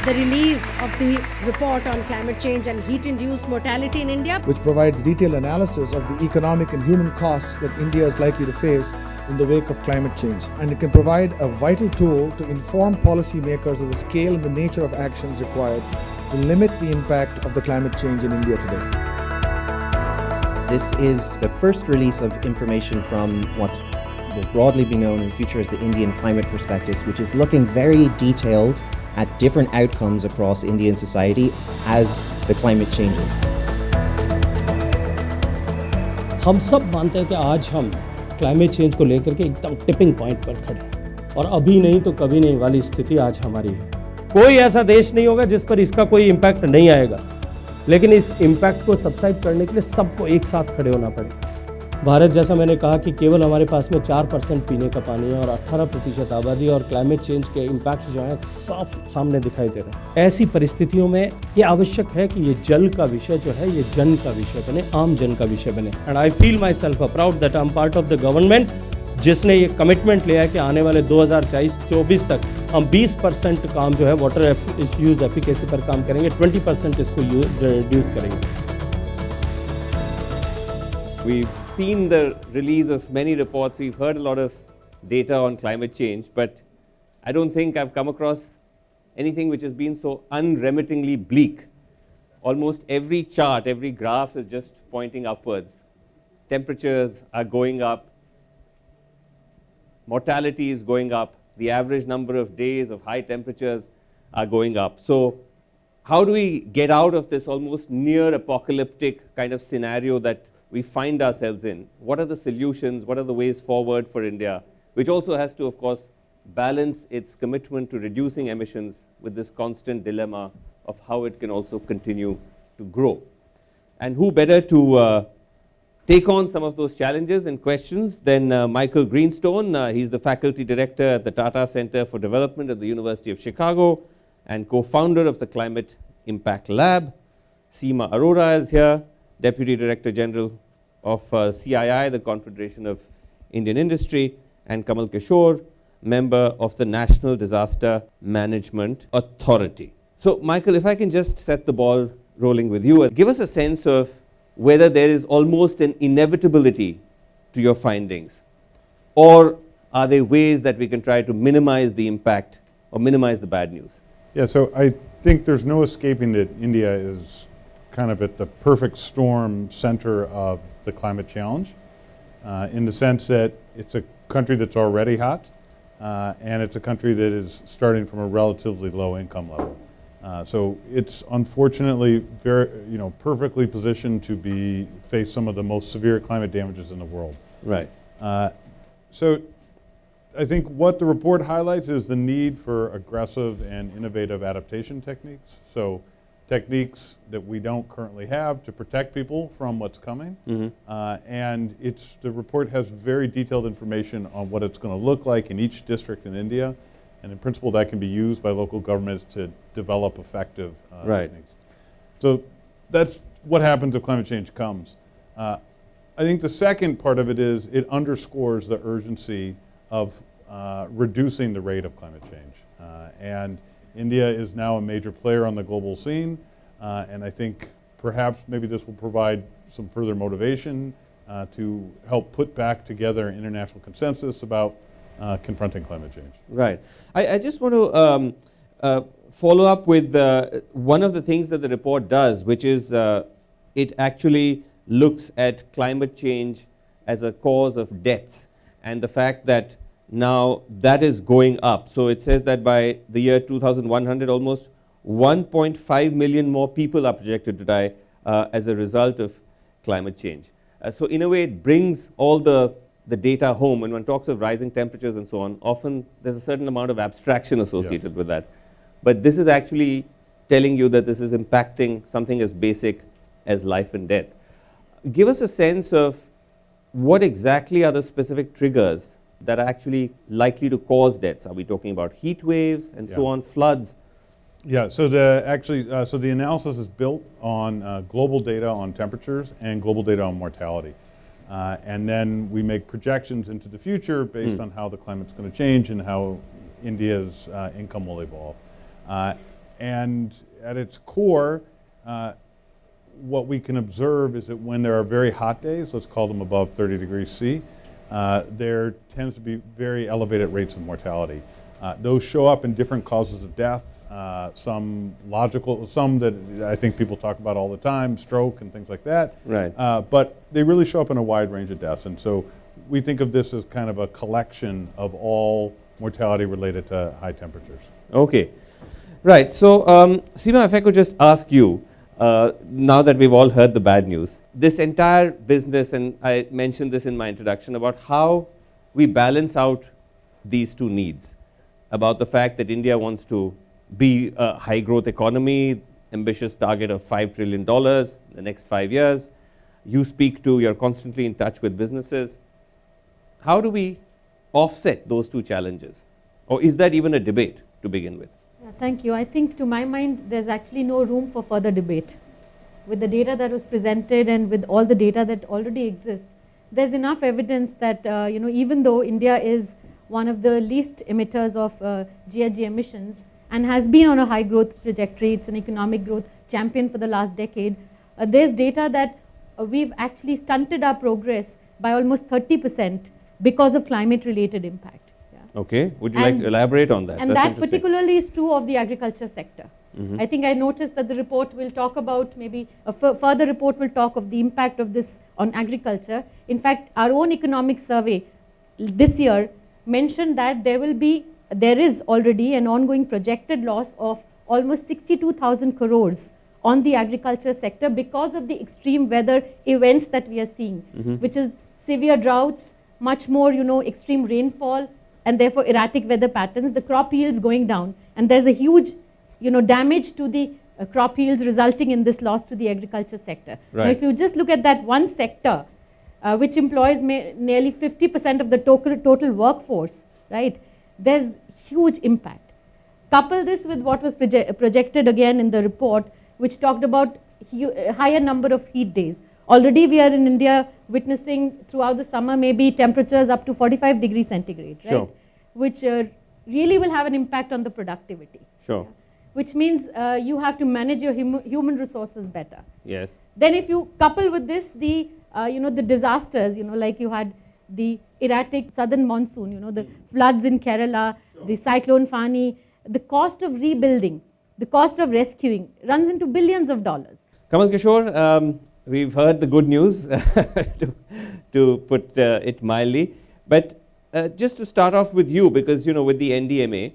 the release of the report on climate change and heat-induced mortality in India, which provides detailed analysis of the economic and human costs that India is likely to face in the wake of climate change. And it can provide a vital tool to inform policymakers of the scale and the nature of actions required to limit the impact of the climate change in India today. This is the first release of information from what's will broadly be known in the future as the Indian Climate Prospectus, which is looking very detailed at different outcomes across Indian society as the climate changes. हम सब मानते हैं कि आज हम climate change को लेकर के एकदम टिपिंग पॉइंट पर खड़े हैं और अभी नहीं तो कभी नहीं वाली स्थिति आज हमारी है। कोई ऐसा देश नहीं होगा जिस पर इसका कोई इम्पैक्ट नहीं आएगा, लेकिन इस इम्पैक्ट को सबसाइड करने के लिए सबको एक साथ खड़े होना पड़ेगा। भारत, जैसा मैंने कहा कि केवल हमारे पास में 4% पीने का पानी है और 18% आबादी और क्लाइमेट चेंज के इम्पैक्ट जो है साफ सामने दिखाई दे रहे हैं। ऐसी परिस्थितियों में ये आवश्यक है कि ये जल का विषय जो है ये जन का विषय बने, आम जन का विषय बने। And I feel my self proud that I am part of the government जिसने ये कमिटमेंट लिया है कि आने वाले 2024 तक हम 20% काम जो है वाटर यूज एफिकेसी पर काम करेंगे, 20% इसको रिड्यूस करेंगे। We've seen the release of many reports, we've heard a lot of data on climate change, but I don't think I've come across anything which has been so unremittingly bleak. Almost every chart, every graph is just pointing upwards. Temperatures are going up, mortality is going up, the average number of days of high temperatures are going up. So how do we get out of this almost near apocalyptic kind of scenario that we find ourselves in? What are the solutions? What are the ways forward for India, which also has to, of course, balance its commitment to reducing emissions with this constant dilemma of how it can also continue to grow? And who better to take on some of those challenges and questions than Michael Greenstone. He's the faculty director at the Tata Center for Development at the University of Chicago and co-founder of the Climate Impact Lab. Seema Arora is here, Deputy Director General of CII, the Confederation of Indian Industry, and Kamal Kishore, member of the National Disaster Management Authority. So, Michael, if I can just set the ball rolling with you, give us a sense of whether there is almost an inevitability to your findings, or are there ways that we can try to minimize the impact or minimize the bad news? Yeah, so I think there's no escaping that India is kind of at the perfect storm center of the climate challenge, in the sense that it's a country that's already hot, and it's a country that is starting from a relatively low income level. So it's unfortunately very, perfectly positioned to face some of the most severe climate damages in the world. Right. So I think what the report highlights is the need for aggressive and innovative adaptation techniques. So techniques that we don't currently have to protect people from what's coming. And the report has very detailed information on what it's going to look like in each district in India. And in principle, that can be used by local governments to develop effective techniques. So that's what happens if climate change comes. I think the second part of it is it underscores the urgency of reducing the rate of climate change. And India is now a major player on the global scene, and I think perhaps maybe this will provide some further motivation to help put back together an international consensus about confronting climate change. Right. I just want to follow up with one of the things that the report does, which is it actually looks at climate change as a cause of deaths and the fact that now that is going up. So it says that by the year 2100, almost 1.5 million more people are projected to die as a result of climate change. So in a way, it brings all the data home. When one talks of rising temperatures and so on, often there's a certain amount of abstraction associated with that. But this is actually telling you that this is impacting something as basic as life and death. Give us a sense of what exactly are the specific triggers that are actually likely to cause deaths. Are we talking about heat waves and so on, floods? Yeah, so the analysis is built on global data on temperatures and global data on mortality. And then we make projections into the future based on how the climate's going to change and how India's income will evolve. And at its core, what we can observe is that when there are very hot days, let's call them above 30 degrees C, there tends to be very elevated rates of mortality. Those show up in different causes of death, some logical, some that I think people talk about all the time, stroke and things like that. Right. But they really show up in a wide range of deaths. And so we think of this as kind of a collection of all mortality related to high temperatures. Okay. Right. So, Seema, if I could just ask you, now that we've all heard the bad news, this entire business, and I mentioned this in my introduction, about how we balance out these two needs, about the fact that India wants to be a high growth economy, ambitious target of $5 trillion in the next 5 years. You speak to, you're constantly in touch with businesses. How do we offset those two challenges? Or is that even a debate to begin with? Yeah, thank you. I think to my mind, there's actually no room for further debate. With the data that was presented and with all the data that already exists, there's enough evidence that even though India is one of the least emitters of GHG emissions and has been on a high growth trajectory, it's an economic growth champion for the last decade, there's data that we've actually stunted our progress by almost 30% because of climate related impact. Okay, would you like to elaborate on that? And that particularly is true of the agriculture sector. I think I noticed that the report will talk about, maybe a further report will talk of the impact of this on agriculture. In fact, our own economic survey this year mentioned that there is already an ongoing projected loss of almost 62,000 crores on the agriculture sector because of the extreme weather events that we are seeing, which is severe droughts, much more extreme rainfall, and therefore erratic weather patterns, the crop yields going down, and there's a huge damage to the crop yields resulting in this loss to the agriculture sector. Right. Now if you just look at that one sector, which employs nearly 50% of the total workforce, right, there's huge impact. Couple this with what was projected again in the report, which talked about higher number of heat days. Already we are in India witnessing throughout the summer maybe temperatures up to 45 degrees centigrade, right? Sure. Which really will have an impact on the productivity. Sure. Yeah? Which means you have to manage your human resources better. Yes. Then if you couple with this the disasters, like you had the erratic southern monsoon, the floods in Kerala, the cyclone Fani, the cost of rebuilding, the cost of rescuing runs into billions of dollars. Kamal Kishore, we've heard the good news, to put it mildly. But just to start off with you, because with the NDMA,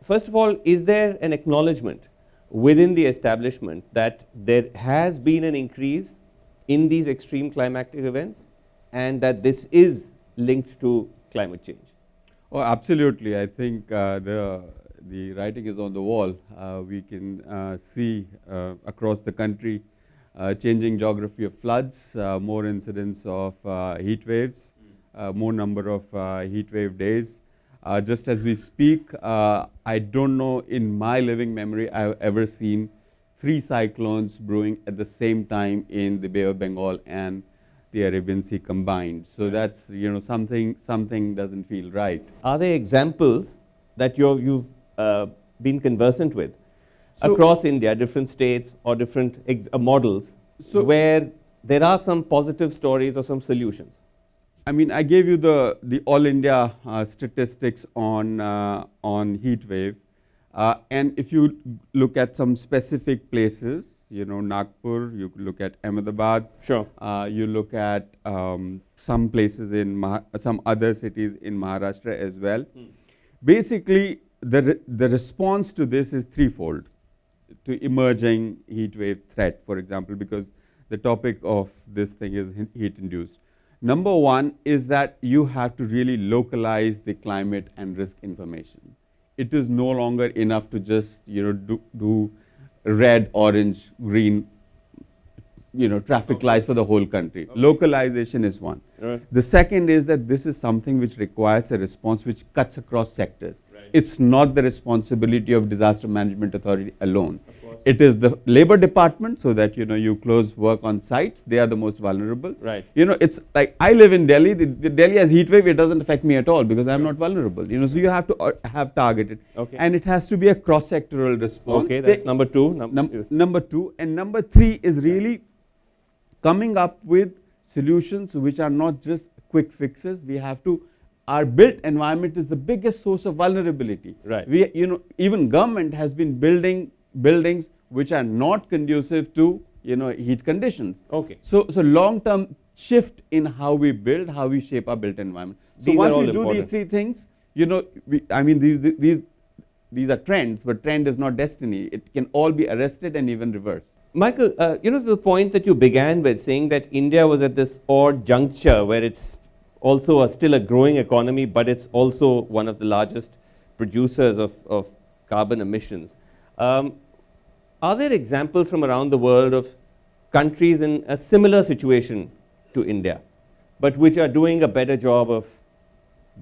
first of all, is there an acknowledgement within the establishment that there has been an increase in these extreme climatic events and that this is linked to climate change? Oh, absolutely. I think the writing is on the wall. We can see across the country changing geography of floods, more incidents of heat waves, more number of heat wave days. Just as we speak, I don't know in my living memory I've ever seen 3 cyclones brewing at the same time in the Bay of Bengal and the Arabian Sea combined. So that's something doesn't feel right. Are there examples that you've been conversant with across India, different states or different models, where there are some positive stories or some solutions? I mean, I gave you the all India statistics on heat wave, and if you look at some specific places, Nagpur, you look at Ahmedabad, sure, you look at some places in some other cities in Maharashtra as well. Basically, the response to this is threefold to emerging heat wave threat, for example, because the topic of this thing is heat induced. Number one is that you have to really localize the climate and risk information. It is no longer enough to just do red, orange, green traffic lights for the whole country. Localization is one. Right. The second is that this is something which requires a response which cuts across sectors. Right. It's not the responsibility of Disaster Management Authority alone. it is the labor department, so that you close work on sites. They are the most vulnerable. Right. It's like I live in Delhi. The Delhi has heat wave. It doesn't affect me at all because I'm not vulnerable. So you have to have targeted, Okay. and it has to be a cross-sectoral response. Okay, that's number two. Number two, and number three is really coming up with solutions which are not just quick fixes. We have to. Our built environment is the biggest source of vulnerability. Right. Even government has been building buildings which are not conducive to heat conditions. Okay. So long-term shift in how we build, how we shape our built environment. So These are once all we do important. these three things, these are trends, but trend is not destiny. It can all be arrested and even reversed. Michael, to the point that you began with, saying that India was at this odd juncture where it's also still a growing economy, but it's also one of the largest producers of carbon emissions. Are there examples from around the world of countries in a similar situation to India, but which are doing a better job of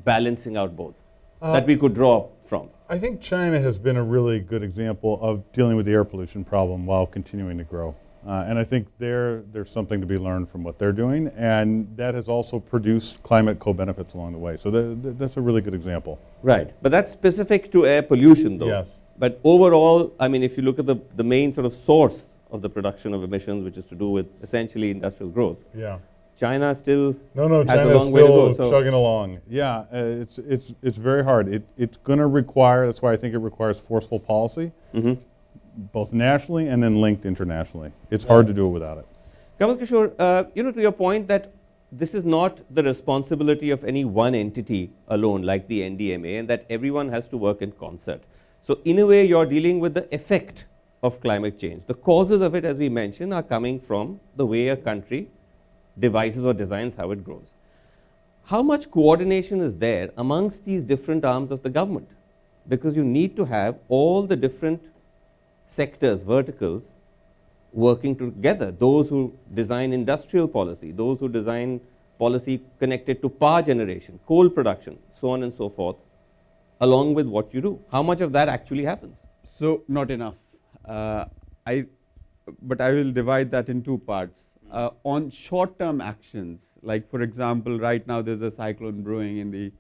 balancing out both, that we could draw from? I think China has been a really good example of dealing with the air pollution problem while continuing to grow. And I think there's something to be learned from what they're doing, and that has also produced climate co-benefits along the way. So that's a really good example. Right, but that's specific to air pollution though. Yes. But overall, if you look at the main sort of source of the production of emissions, which is to do with essentially industrial growth, Yeah. China still No, has a China's long way to go. still chugging along. Yeah, it's very hard. It's going to require, that's why I think it requires forceful policy, both nationally and then linked internationally. It's hard to do it without it. Kamal Kishore, to your point that this is not the responsibility of any one entity alone, like the NDMA, and that everyone has to work in concert. So in a way, you're dealing with the effect of climate change. The causes of it, as we mentioned, are coming from the way a country devises or designs how it grows. How much coordination is there amongst these different arms of the government? Because you need to have all the different sectors, verticals, working together. Those who design industrial policy, those who design policy connected to power generation, coal production, so on and so forth, along with what you do. How much of that actually happens? So not enough. But I will divide that in two parts. On short-term actions, like for example, right now there's a cyclone brewing in the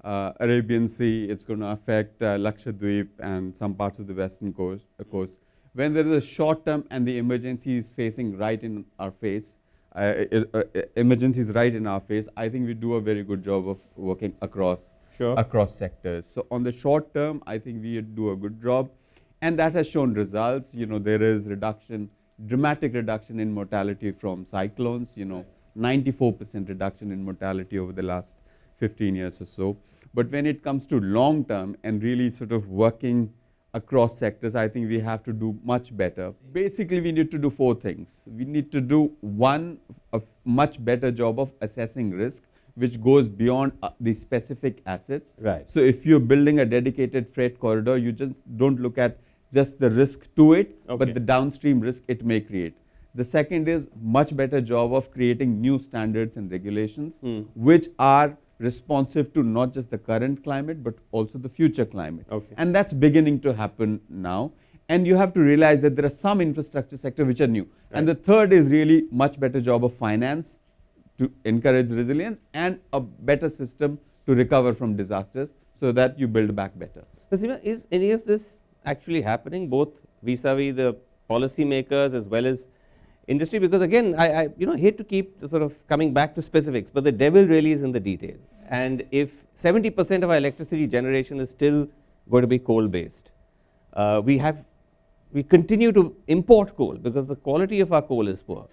Arabian Sea. It's going to affect Lakshadweep and some parts of the western coast. When there is a short-term and the emergency is facing right in our face, emergency is right in our face, I think we do a very good job of working across sectors. So on the short term, I think we do a good job, and that has shown results. There is dramatic reduction in mortality from cyclones. 94% reduction in mortality over the last 15 years or so. But when it comes to long term and really sort of working across sectors, I think we have to do much better. Basically, we need to do four things. We need to do a much better job of assessing risk, which goes beyond the specific assets. Right. So if you're building a dedicated freight corridor, you just don't look at just the risk to it, but the downstream risk it may create. The second is much better job of creating new standards and regulations, which are responsive to not just the current climate, but also the future climate. And that's beginning to happen now. And you have to realize that there are some infrastructure sectors which are new. And the third is really much better job of finance to encourage resilience and a better system to recover from disasters so that you build back better. Seema, is any of this actually happening, both vis-a-vis the policy makers as well as industry? Because again, I hate to keep sort of coming back to specifics, but the devil really is in the detail. And if 70% of our electricity generation is still going to be coal-based, we continue to import coal because the quality of our coal is poor.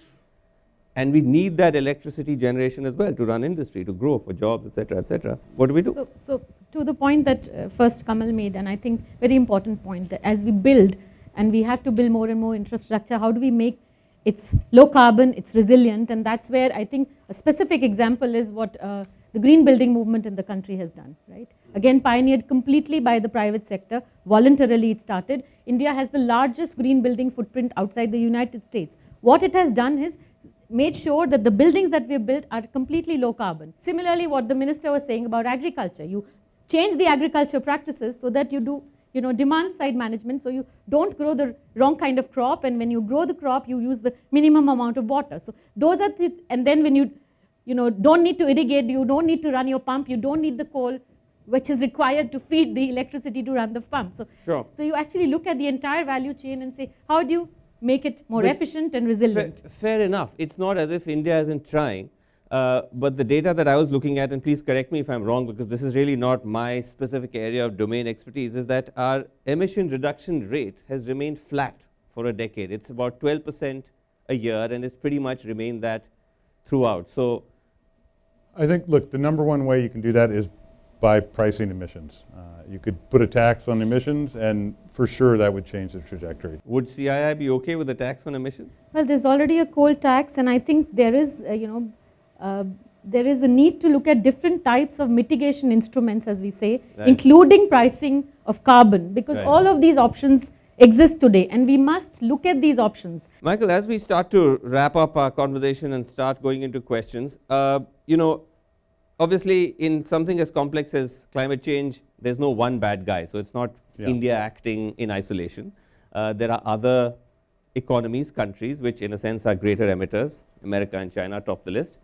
And we need that electricity generation as well to run industry, to grow, for jobs, etc., etc. What do we do? So to the point that first Kamal made, and I think very important point, that as we build, and we have to build more and more infrastructure, how do we make it's low carbon, it's resilient, and that's where I think a specific example is what the green building movement in the country has done, right? Again, pioneered completely by the private sector, voluntarily it started. India has the largest green building footprint outside the United States. What it has done is made sure that the buildings that we have built are completely low carbon. Similarly, what the minister was saying about agriculture, you change the agriculture practices so that you demand side management, so you don't grow the wrong kind of crop, and when you grow the crop you use the minimum amount of water. So those are and then when you don't need to irrigate, you don't need to run your pump, you don't need the coal which is required to feed the electricity to run the pump. So, Sure. So you actually look at the entire value chain and say, how do you make it more efficient and resilient? Fair enough. It's not as if India isn't trying. But the data that I was looking at, and please correct me if I'm wrong because this is really not my specific area of domain expertise, is that our emission reduction rate has remained flat for a decade. It's about 12% a year, and it's pretty much remained that throughout. So I think, look, the number one way you can do that is by pricing emissions. You could put a tax on emissions, and for sure that would change the trajectory. would CII be okay with the tax on emissions? Well, there's already a coal tax, and I think there is, there is a need to look at different types of mitigation instruments, as we say, Right. including pricing of carbon, because Right. all of these options exist today, and we must look at these options. Michael, as we start to wrap up our conversation and start going into questions, obviously in something as complex as climate change, there's no one bad guy. So it's not India acting in isolation. There are other economies, countries, which in a sense are greater emitters. America and China top the list.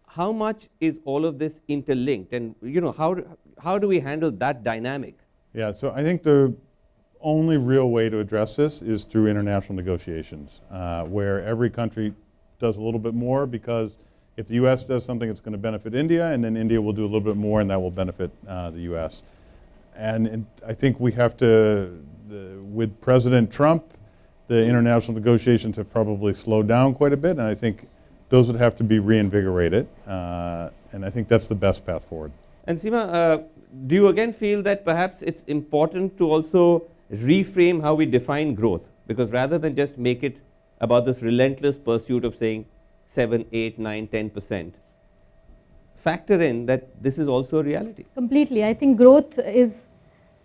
How much is all of this interlinked, and how do we handle that dynamic? Yeah, so I think the only real way to address this is through international negotiations, where every country does a little bit more, because if the US does something, it's going to benefit India, and then India will do a little bit more, and that will benefit the US. And I think we have to, with President Trump, the international negotiations have probably slowed down quite a bit, and I think those would have to be reinvigorated, and I think that's the best path forward. And Seema, do you again feel that perhaps it's important to also reframe how we define growth? Because rather than just make it about this relentless pursuit of saying 7, 8, 9, 10%, factor in that this is also a reality. Completely. I think growth is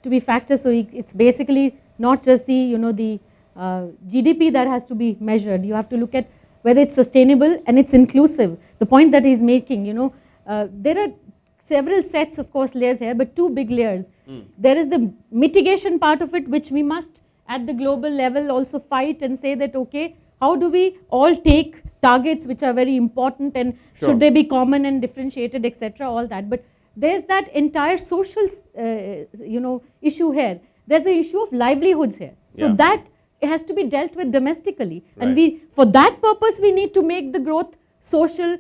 to be factored, so it's basically not just the GDP that has to be measured. You have to look at whether it's sustainable and it's inclusive. The point that he's making, there are several sets, of course, layers here, but two big layers. There is the mitigation part of it, which we must at the global level also fight and say that, okay, how do we all take targets which are very important, and should they be common and differentiated, etc., all that. But there's that entire social issue here. There's an issue of livelihoods here. So that has to be dealt with domestically. And for that purpose, we need to make the growth social,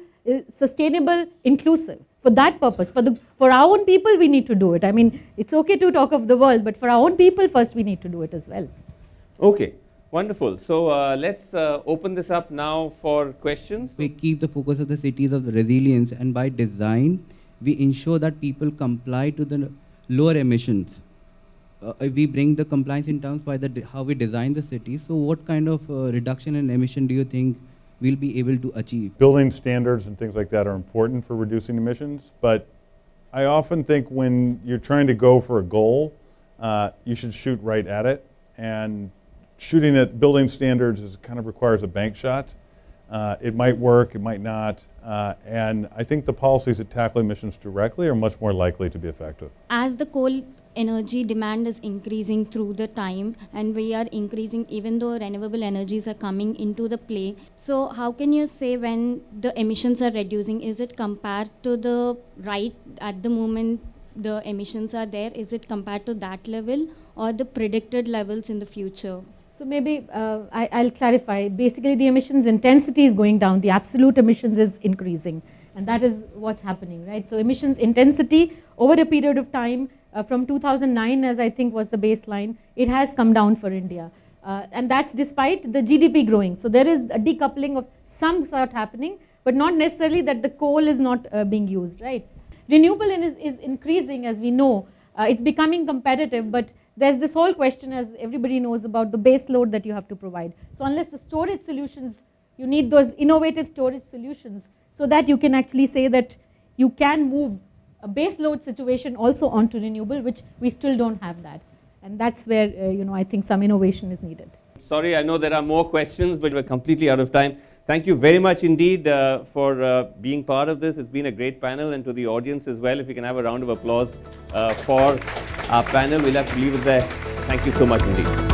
sustainable, inclusive. For that purpose, for our own people, we need to do it. I mean, it's okay to talk of the world, but for our own people, first we need to do it as well. Okay, wonderful. So let's open this up now for questions. We keep the focus of the cities of resilience, and by design, we ensure that people comply to the lower emissions. We bring the compliance in terms by how we design the city. So what kind of reduction in emission do you think we'll be able to achieve? Building standards and things like that are important for reducing emissions, but I often think when you're trying to go for a goal, you should shoot right at it, and shooting at building standards kind of requires a bank shot. It might work, it might not, and I think the policies that tackle emissions directly are much more likely to be effective. As the coal energy demand is increasing through the time, and we are increasing even though renewable energies are coming into the play, so how can you say when the emissions are reducing, is it compared to the at the moment the emissions are there, is it compared to that level or the predicted levels in the future? So maybe I'll clarify. Basically, the emissions intensity is going down, the absolute emissions is increasing, and that is what's happening, right? So emissions intensity over a period of time, from 2009, as I think was the baseline, it has come down for India. And that's despite the GDP growing. So there is a decoupling of some sort happening, but not necessarily that the coal is not being used, right? Renewable is increasing, as we know. It's becoming competitive, but there's this whole question, as everybody knows, about the base load that you have to provide. So unless the storage solutions, you need those innovative storage solutions so that you can actually say that you can move a base load situation also onto renewable, which we still don't have that. And that's where, I think some innovation is needed. Sorry, I know there are more questions, but we're completely out of time. Thank you very much indeed for being part of this. It's been a great panel, and to the audience as well. If we can have a round of applause for our panel, we'll have to leave it there. Thank you so much indeed.